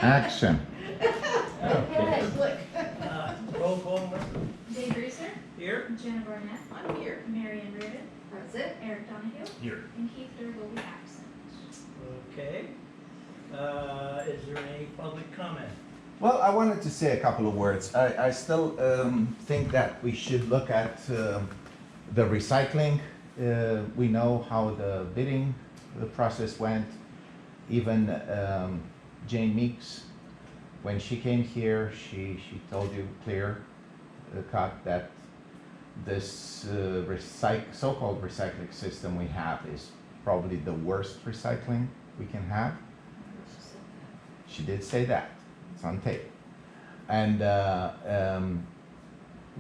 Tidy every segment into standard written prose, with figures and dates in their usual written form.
Action. Okay. Roll call, Dave Reeser, here. Jenna Barnett, I'm here. Marion Reardon, That's it. Eric Donahue, Here. and Keith Durr will be absent. Okay. Is there any public comment? Well, I wanted to say a couple of words. I still think that we should look at the recycling. We know how the bidding process went. Even Jane Meeks, when she came here, she told you clear cut that this so-called recycling system we have is probably the worst recycling we can have. She did say that. It's on tape. And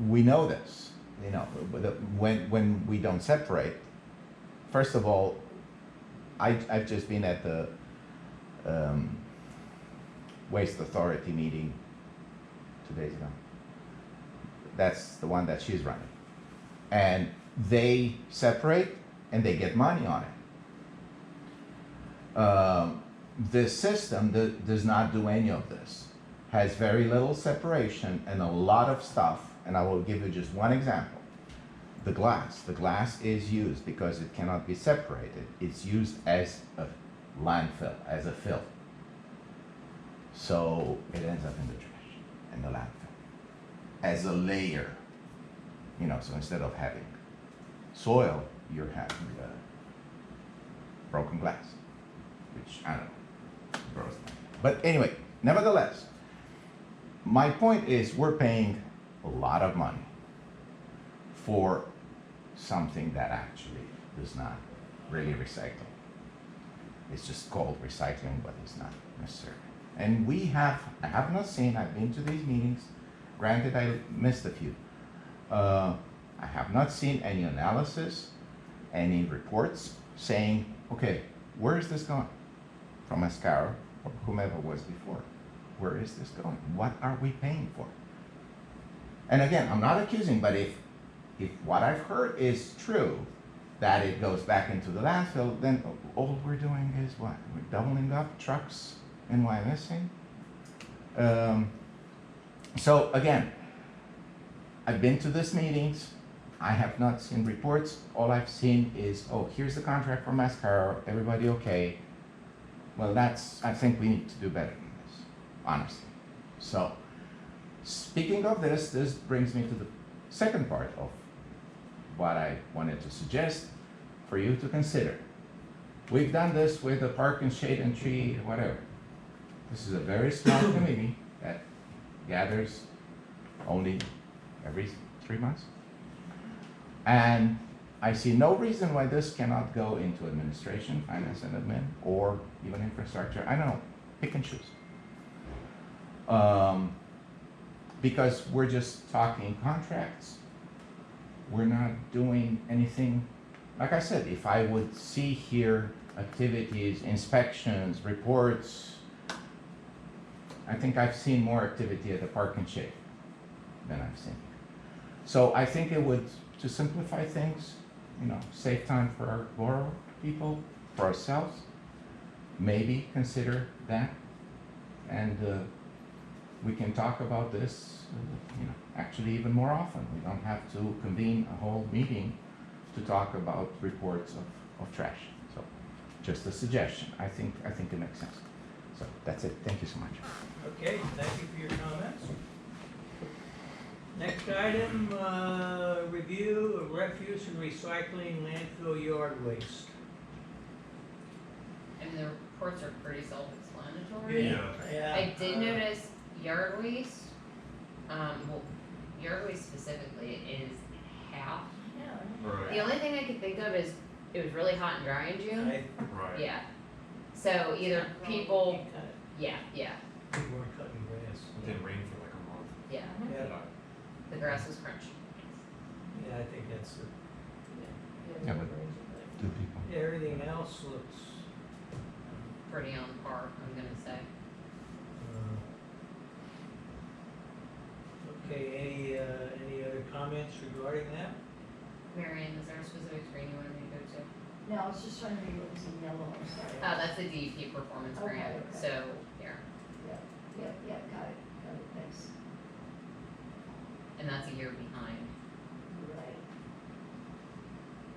we know this, you know, when we don't separate. First of all, I've just been at the Waste Authority meeting 2 days ago. That's the one that she's running. And they separate and they get money on it. This system does not do any of this. Has very little separation and a lot of stuff, and I will give you just one example. The glass. The glass is used because it cannot be separated. It's used as a landfill, as a fill. So it ends up in the trash, in the landfill, as a layer. You know, so instead of having soil, you're having broken glass, which I don't know. Gross. But anyway, nevertheless, my point is we're paying a lot of money for something that actually is not really recycling. It's just called recycling, but it's not necessarily. And I have not seen, I've been to these meetings, granted I missed a few. I have not seen any analysis, any reports saying, okay, where is this going? From Mascara or whomever was before. Where is this going? What are we paying for? And again, I'm not accusing, but if what I've heard is true, that it goes back into the landfill, then all we're doing is what? We're doubling up trucks in Wyomissing. So again, I've been to these meetings. I have not seen reports. All I've seen is, oh, here's the contract for Mascara. Everybody okay? Well, I think we need to do better than this, honestly. So, speaking of this brings me to the second part of what I wanted to suggest for you to consider. We've done this with the park and shade and tree, whatever. This is a very small committee that gathers only every 3 months. And I see no reason why this cannot go into administration, finance and admin, or even infrastructure. I don't know, pick and choose. Because we're just talking contracts. We're not doing anything. Like I said, if I would see here activities, inspections, reports, I think I've seen more activity at the park and shade than I've seen here. So I think it would, to simplify things, you know, save time for our Borough people, for ourselves, maybe consider that. And we can talk about this, you know, actually even more often. We don't have to convene a whole meeting to talk about reports of trash. So just a suggestion. I think it makes sense. So that's it. Thank you so much. Okay, thank you for your comments. Next item, review of refuse and recycling landfill yard waste. I mean, the reports are pretty self-explanatory. Yeah. I did notice yard waste, well, yard waste specifically is half. The only thing I could think of is it was really hot and dry in June. Right. Yeah. So either people, yeah, People weren't cutting grass. It didn't rain for like a month. yeah, Yeah, the grass was crunchy. yeah, I think that's it. Yeah, but do people? Yeah, everything else looks, Pretty on par, I'm gonna say. okay, any other comments regarding that? Marion, is there a specific screen you wanted me to go to? No, I was just trying to read what was in yellow, I'm sorry. Oh, that's the DEP performance Okay, grant, okay. so, here. Yeah. and that's a year behind. Right.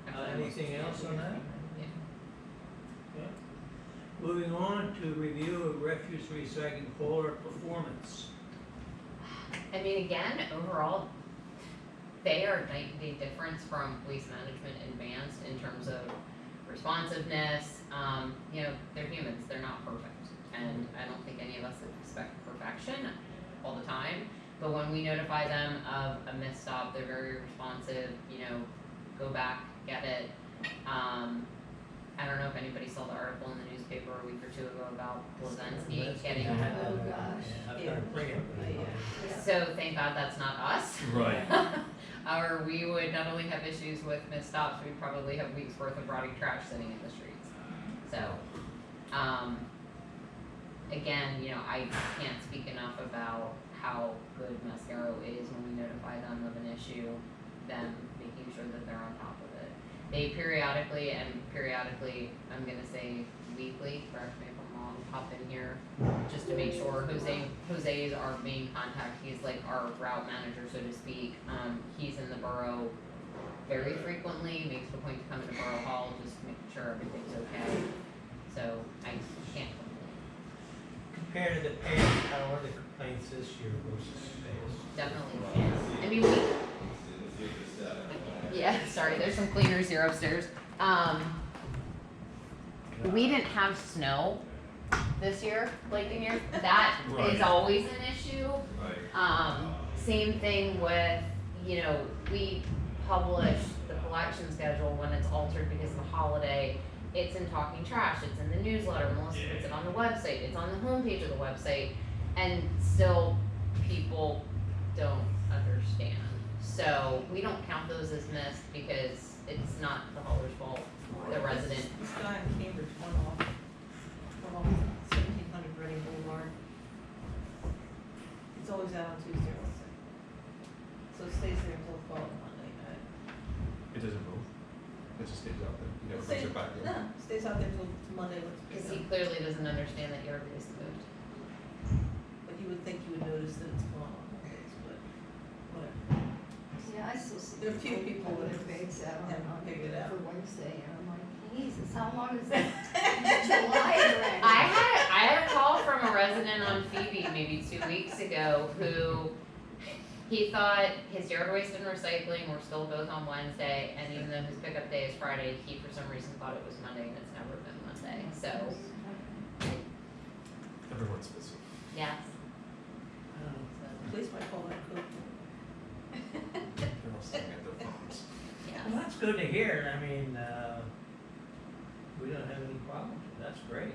Actually, almost Anything 2 else on years that? behind, yeah. Okay. Moving on to review of refuse recycling hauler performance. I mean, again, overall, they are night and day difference from waste management advanced in terms of responsiveness. You know, they're humans, they're not perfect. And I don't think any of us expect perfection all the time. But when we notify them of a misstop, they're very responsive, you know, go back, get it. I don't know if anybody saw the article in the newspaper a week or two ago about Blazinski getting Oh, gosh. I've got to bring it. Yeah. So thank God that's not us. Right. Or we would not only have issues with misstops, we'd probably have weeks worth of rotting trash sitting in the streets. So, again, you know, I can't speak enough about how good Mascaro is when we notify them of an issue, them making sure that they're on top of it. They periodically, I'm gonna say weekly, correct me if I'm wrong, pop in here just to make sure Jose is our main contact. He's like our route manager, so to speak. He's in the borough very frequently, makes the point to come into Borough Hall, just to make sure everything's okay. So I can't complain. Compared to the past, how are the complaints this year versus past? Definitely can. I mean, yeah, sorry, there's some cleaners here upstairs. We didn't have snow this year, like in years. That is Right. always an issue. Right. Same thing with, you know, we publish the collection schedule when it's altered because of the holiday. It's in Talking Trash, it's in the newsletter, Melissa puts it on the website, it's on the homepage of the website, and still people don't understand. So we don't count those as missed because it's not the hauler's fault, the resident. This guy in Cambridge went off 1700 Reading Boulevard. It's always out on Tuesday or Wednesday. So it stays there until the following Monday night. It doesn't move. It just stays out there. You never Stay- brings it back in. No, stays out there till Monday when it's Because picked he up. clearly doesn't understand that yard waste moved. But you would think you would notice that it's gone on Mondays, but whatever. Yeah, I still see. There are a few people that with their bags out haven't figured it out. for Wednesday, and I'm like, Jesus, how long is that? July already. I had a call from a resident on Phoebe maybe 2 weeks ago who he thought his yard waste and recycling were still both on Wednesday, and even though his pickup day is Friday, he for some reason thought it was Monday, and it's never been Monday. So, Everyone's busy. yes. Police might call that code. They're all sitting at their phones. Yes. Well, that's good to hear. I mean, we don't have any problems. That's great.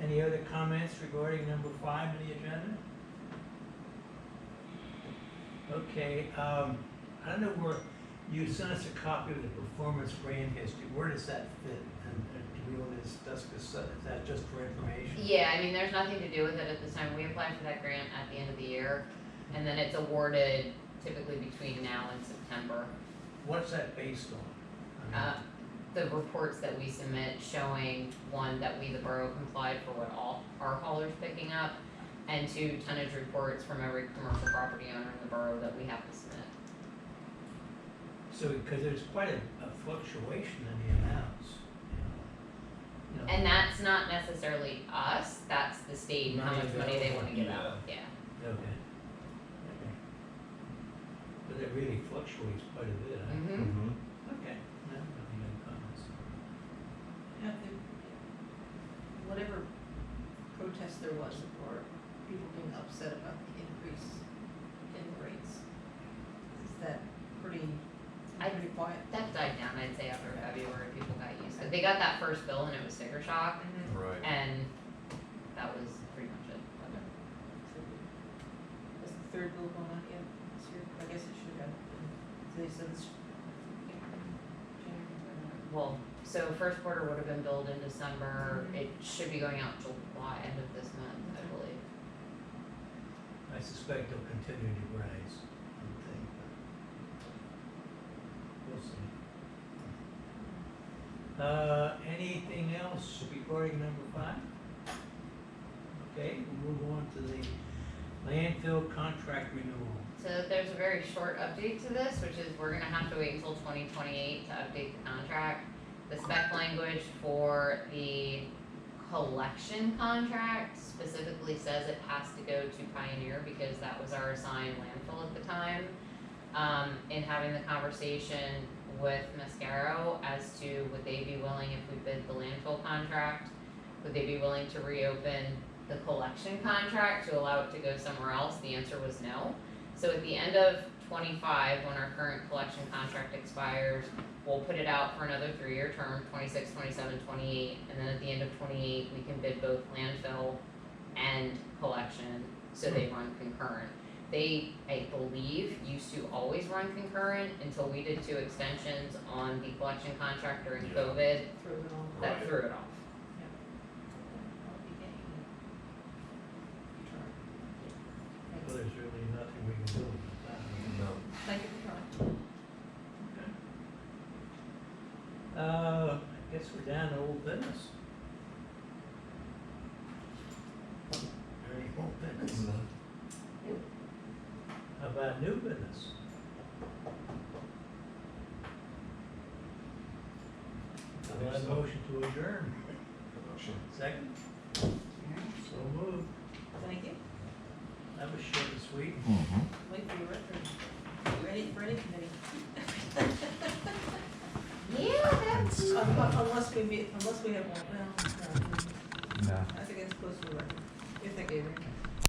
Any other comments regarding number 5 on the agenda? Okay, I don't know where, you sent us a copy of the performance brand history. Where does that fit? And do we want to discuss this? Is that just for information? Yeah, I mean, there's nothing to do with it at this time. We applied for that grant at the end of the year, and then it's awarded typically between now and September. What's that based on? I mean, The reports that we submit showing, one, that we, the borough, complied for what all our haulers picking up, and 2, tonnage reports from every commercial property owner in the borough that we have to submit. So, because there's quite a fluctuation in the amounts, you know. And that's not necessarily us, that's the state, how much money they wanna give out, yeah. Okay. Okay. But it really fluctuates quite a bit, huh? Mm-hmm. Mm-hmm. Okay. No, nothing in comments. Yeah, whatever protest there was, or people being upset about the increase in the rates, is that pretty quiet? That died down, I'd say, after February, people got used to it. They got that first bill and it was sticker shock, Right. and that was pretty much it. Has the third bill gone out yet this year? I guess it should have. They said it's January. Well, so first quarter would have been billed in December, it should be going out July, end of this month, I believe. I suspect they'll continue to rise, I would think, but we'll see. Anything else regarding number 5? Okay, we'll move on to the Landfill contract renewal. So there's a very short update to this, which is we're gonna have to wait until 2028 to update the contract. The spec language for the collection contract specifically says it has to go to Pioneer because that was our assigned landfill at the time. In having the conversation with Mascaro as to would they be willing, if we bid the landfill contract, would they be willing to reopen the collection contract to allow it to go somewhere else? The answer was no. So at the end of 25, when our current collection contract expires, we'll put it out for another 3-year term, 26, 27, 28, and then at the end of 28, we can bid both landfill and collection, so they run concurrent. They, I believe, used to always run concurrent until we did 2 extensions on the collection contract during Yeah. COVID, Through it all. that Right. threw it off. I'll be getting it. Thank Well, you. there's really nothing we can do about that. No. Thank you for trying. I guess we're down to old business. Any old business? How about new business? I'll have a motion to adjourn. Motion. Second? So moved. Thank you. That was short and sweet. Wait for your record. Ready for any committee. Yeah, that's. Unless we have one, well, no, No. I think it's close to the record, if they gave it.